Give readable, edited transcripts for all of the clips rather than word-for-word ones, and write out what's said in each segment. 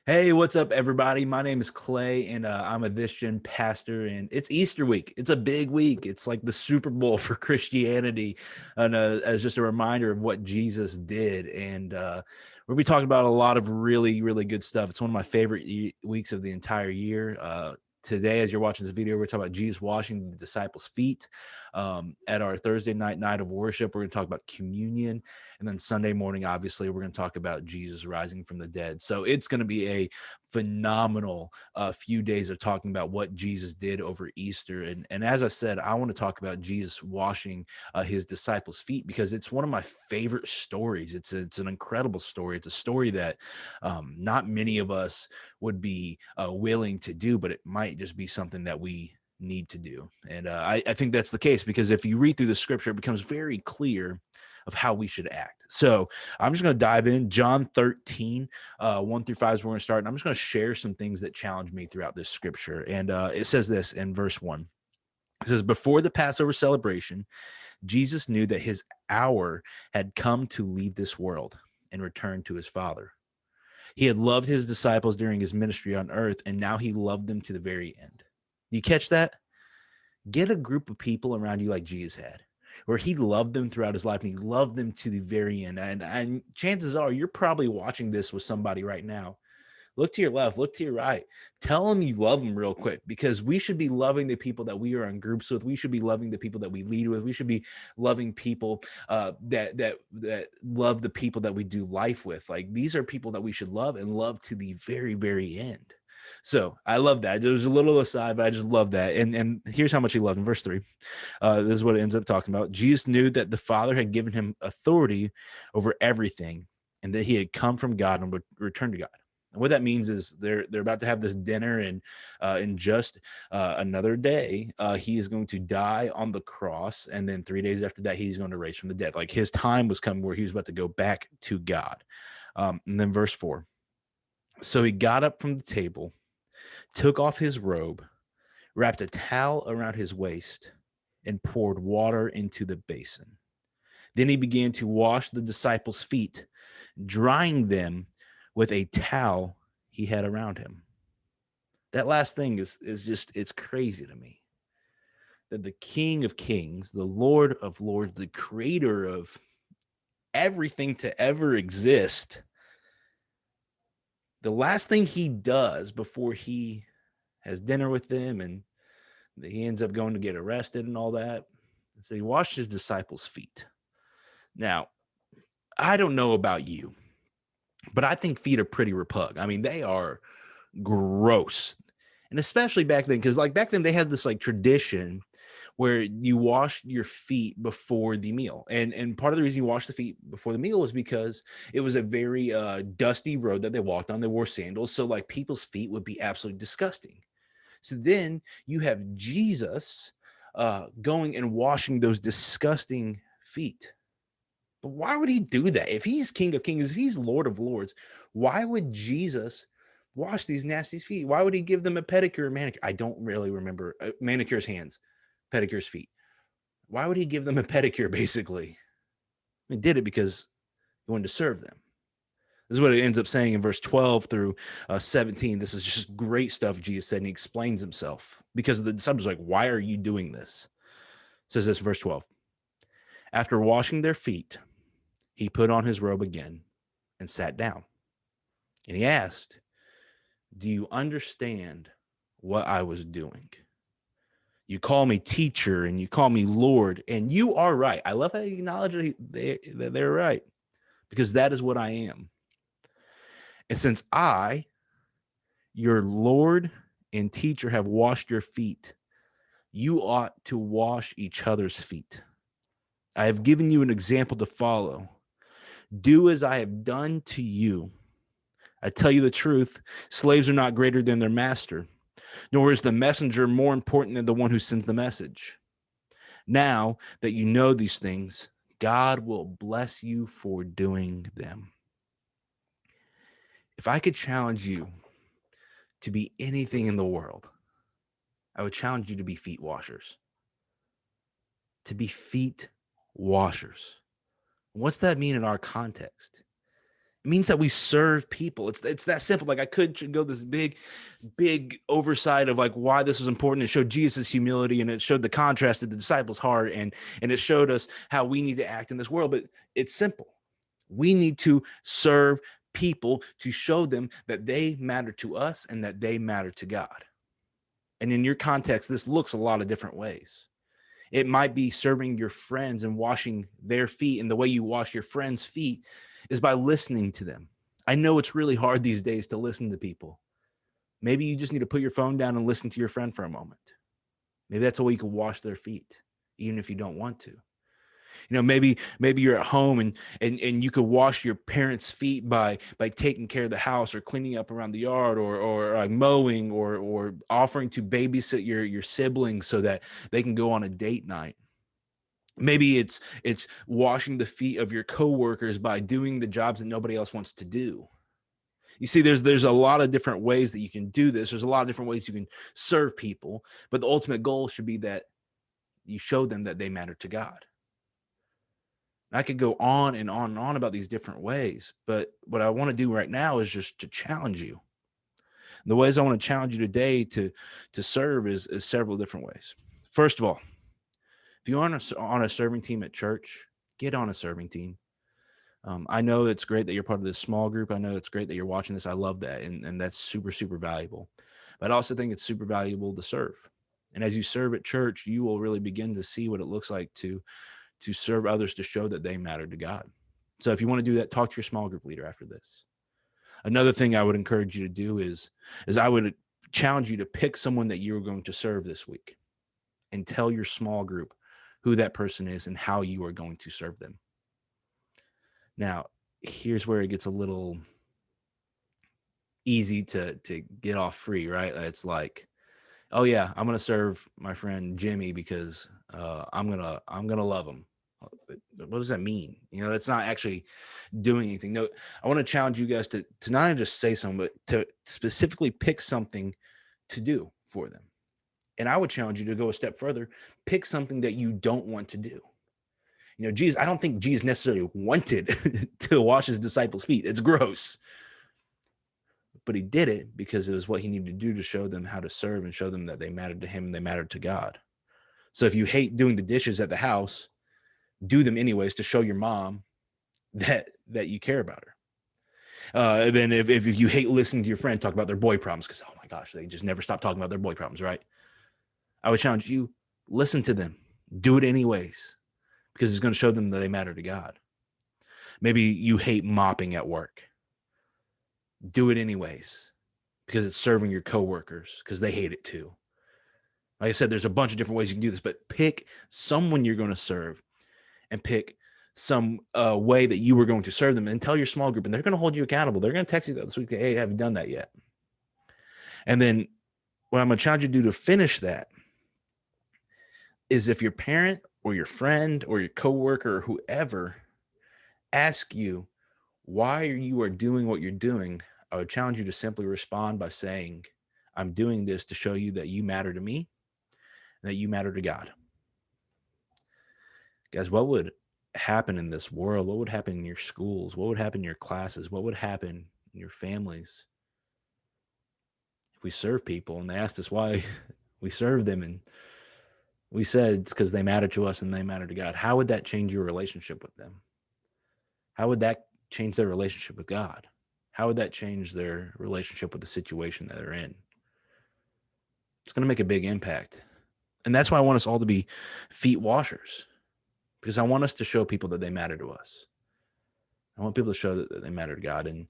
Hey, what's up, everybody? My name is Clay, and I'm a This Gen pastor, and it's Easter week. It's a big week. It's like the Super Bowl for Christianity, and as just a reminder of what Jesus did. And we'll be talking about a lot of really, really good stuff. It's one of my favorite weeks of the entire year. Today, as you're watching this video, we're talking about Jesus washing the disciples' feet. At our Thursday night of worship, we're going to talk about communion. And then Sunday morning, obviously, we're going to talk about Jesus rising from the dead. So it's going to be a phenomenal few days of talking about what Jesus did over Easter. And as I said, I want to talk about Jesus washing his disciples' feet because it's one of my favorite stories. It's an incredible story. It's a story that not many of us would be willing to do, but it might just be something that we need to do. And I think that's the case because if you read through the scripture, it becomes very clear of how we should act. So I'm just going to dive in. John 13, 1 through 5 is where we're going to start. And I'm just going to share some things that challenge me throughout this scripture. And it says this in verse 1. It says, before the Passover celebration, Jesus knew that his hour had come to leave this world and return to his Father. He had loved his disciples during his ministry on earth, and now he loved them to the very end. You catch that? Get a group of people around you like Jesus had, where he loved them throughout his life and he loved them to the very end. And chances are you're probably watching this with somebody right now. Look to your left, look to your right. Tell them you love them real quick because we should be loving the people that we are in groups with. We should be loving the people that we lead with. We should be loving people that love the people that we do life with. Like these are people that we should love and love to the very, very end. So I love that. There was a little aside, but I just love that. And here's how much he loved in verse 3. This is what it ends up talking about. Jesus knew that the Father had given him authority over everything and that he had come from God and would return to God. And what that means is they're about to have this dinner, and in just another day, he is going to die on the cross, and then 3 days after that, he's going to raise from the dead. Like his time was coming where he was about to go back to God. And then verse 4. So he got up from the table, took off his robe, wrapped a towel around his waist, and poured water into the basin. Then he began to wash the disciples' feet, drying them with a towel he had around him. That last thing is just, it's crazy to me that the King of Kings, the Lord of Lords, the creator of everything to ever exist, the last thing he does before he has dinner with them and he ends up going to get arrested and all that, so he washed his disciples' feet. Now, I don't know about you, but I think feet are pretty repug. I mean, they are gross. And especially back then, because like back then they had this like tradition where you wash your feet before the meal. And part of the reason you wash the feet before the meal was because it was a very dusty road that they walked on. They wore sandals. So like people's feet would be absolutely disgusting. So then you have Jesus going and washing those disgusting feet. But why would he do that? If he's King of Kings, if he's Lord of Lords, why would Jesus wash these nasty feet? Why would he give them a pedicure or manicure? I don't really remember. Manicure's hands, pedicure's feet. Why would he give them a pedicure, basically? He did it because he wanted to serve them. This is what it ends up saying in verse 12 through 17. This is just great stuff Jesus said, and he explains himself because the disciples are like, why are you doing this? It says this, verse 12. After washing their feet, he put on his robe again and sat down. And he asked, do you understand what I was doing? You call me teacher and you call me Lord, and you are right. I love how you acknowledge that they're right, because that is what I am. And since I, your Lord and teacher, have washed your feet, you ought to wash each other's feet. I have given you an example to follow. Do as I have done to you. I tell you the truth, slaves are not greater than their master, nor is the messenger more important than the one who sends the message. Now that you know these things, God will bless you for doing them. If I could challenge you to be anything in the world, I would challenge you to be feet washers. To be feet washers. What's that mean in our context? It means that we serve people. It's that simple. Like I could go this big oversight of like why this was important. It showed Jesus' humility, and it showed the contrast of the disciples' heart, and it showed us how we need to act in this world. But it's simple. We need to serve people to show them that they matter to us and that they matter to God. And in your context, this looks a lot of different ways. It might be serving your friends and washing their feet. And the way you wash your friends' feet is by listening to them. I know it's really hard these days to listen to people. Maybe you just need to put your phone down and listen to your friend for a moment. Maybe that's a way you can wash their feet, even if you don't want to. Maybe you're at home and you could wash your parents' feet by taking care of the house or cleaning up around the yard or like mowing or offering to babysit your siblings so that they can go on a date night. Maybe it's washing the feet of your coworkers by doing the jobs that nobody else wants to do. You see, there's a lot of different ways that you can do this. There's a lot of different ways you can serve people, but the ultimate goal should be that you show them that they matter to God. I could go on and on and on about these different ways, but what I want to do right now is just to challenge you. The ways I want to challenge you today to serve is several different ways. First of all, if you're on a serving team at church, get on a serving team. I know it's great that you're part of this small group. I know it's great that you're watching this. I love that, and that's super, super valuable. But I also think it's super valuable to serve. And as you serve at church, you will really begin to see what it looks like to serve others, to show that they matter to God. So if you want to do that, talk to your small group leader after this. Another thing I would encourage you to do is I would challenge you to pick someone that you're going to serve this week and tell your small group who that person is and how you are going to serve them. Now, here's where it gets a little easy to get off free, right? It's like, oh yeah, I'm going to serve my friend Jimmy because I'm going to love him. What does that mean? That's not actually doing anything. No, I want to challenge you guys to not only just say something, but to specifically pick something to do for them. And I would challenge you to go a step further, pick something that you don't want to do. Jesus, I don't think Jesus necessarily wanted to wash his disciples' feet. It's gross. But he did it because it was what he needed to do to show them how to serve and show them that they mattered to him and they mattered to God. So if you hate doing the dishes at the house, do them anyways to show your mom that you care about her. And then if you hate listening to your friend talk about their boy problems, because, oh my gosh, they just never stop talking about their boy problems, right? I would challenge you, listen to them. Do it anyways, because it's going to show them that they matter to God. Maybe you hate mopping at work. Do it anyways, because it's serving your coworkers, because they hate it too. Like I said, there's a bunch of different ways you can do this, but pick someone you're going to serve and pick some way that you were going to serve them and tell your small group, and they're going to hold you accountable. They're going to text you this week, hey, have you done that yet? And then what I'm going to challenge you to do to finish that is if your parent or your friend or your coworker or whoever ask you why you are doing what you're doing, I would challenge you to simply respond by saying, I'm doing this to show you that you matter to me and that you matter to God. Guys, what would happen in this world? What would happen in your schools? What would happen in your classes? What would happen in your families if we serve people and they asked us why we serve them and we said it's because they matter to us and they matter to God? How would that change your relationship with them? How would that change their relationship with God? How would that change their relationship with the situation that they're in? It's going to make a big impact. And that's why I want us all to be feet washers, because I want us to show people that they matter to us. I want people to show that they matter to God. And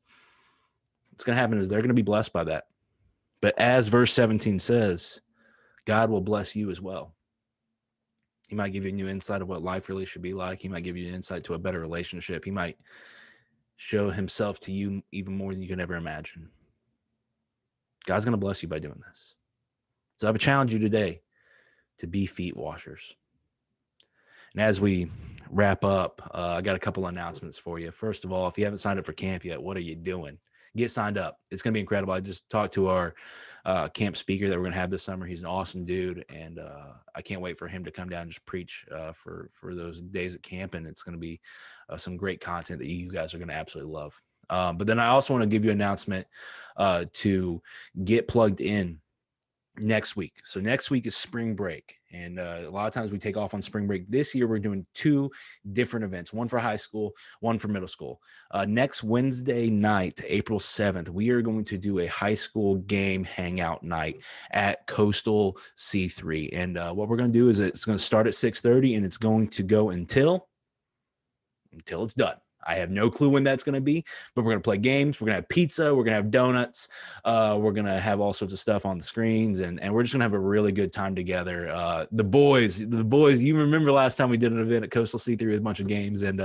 what's going to happen is they're going to be blessed by that. But as verse 17 says, God will bless you as well. He might give you a new insight of what life really should be like. He might give you an insight to a better relationship. He might show himself to you even more than you can ever imagine. God's going to bless you by doing this. So I would challenge you today to be feet washers. And as we wrap up, I got a couple announcements for you. First of all, if you haven't signed up for camp yet, what are you doing? Get signed up. It's going to be incredible. I just talked to our camp speaker that we're going to have this summer. He's an awesome dude, and I can't wait for him to come down and just preach for those days at camp, and it's going to be some great content that you guys are going to absolutely love. But then I also want to give you an announcement to get plugged in next week. So next week is spring break. And a lot of times we take off on spring break. This year, we're doing 2 different events, one for high school, one for middle school. Next Wednesday night, April 7th, we are going to do a high school game hangout night at Coastal C3. And what we're going to do is it's going to start at 6:30 and it's going to go until it's done. I have no clue when that's going to be, but we're going to play games. We're going to have pizza. We're going to have donuts. We're going to have all sorts of stuff on the screens, and we're just going to have a really good time together. The boys, you remember last time we did an event at Coastal C3 with a bunch of games, and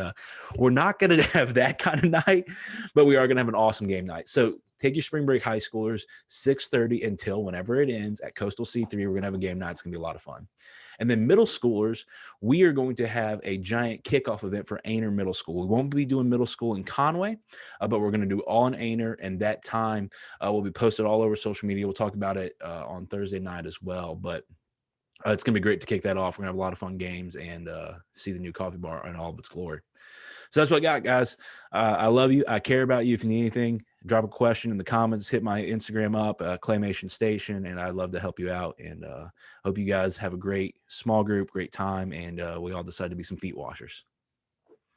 we're not going to have that kind of night, but we are going to have an awesome game night. So take your spring break high schoolers, 6:30 until whenever it ends at Coastal C3. We're going to have a game night. It's going to be a lot of fun. And then middle schoolers, we are going to have a giant kickoff event for Aner Middle School. We won't be doing middle school in Conway, but we're going to do all in Aner, and that time will be posted all over social media. We'll talk about it on Thursday night as well, but it's going to be great to kick that off. We're going to have a lot of fun games and see the new coffee bar in all of its glory. So that's what I got, guys. I love you. I care about you. If you need anything, drop a question in the comments, hit my Instagram up, Claymation Station, and I'd love to help you out. And hope you guys have a great small group, great time, and we all decide to be some feet washers.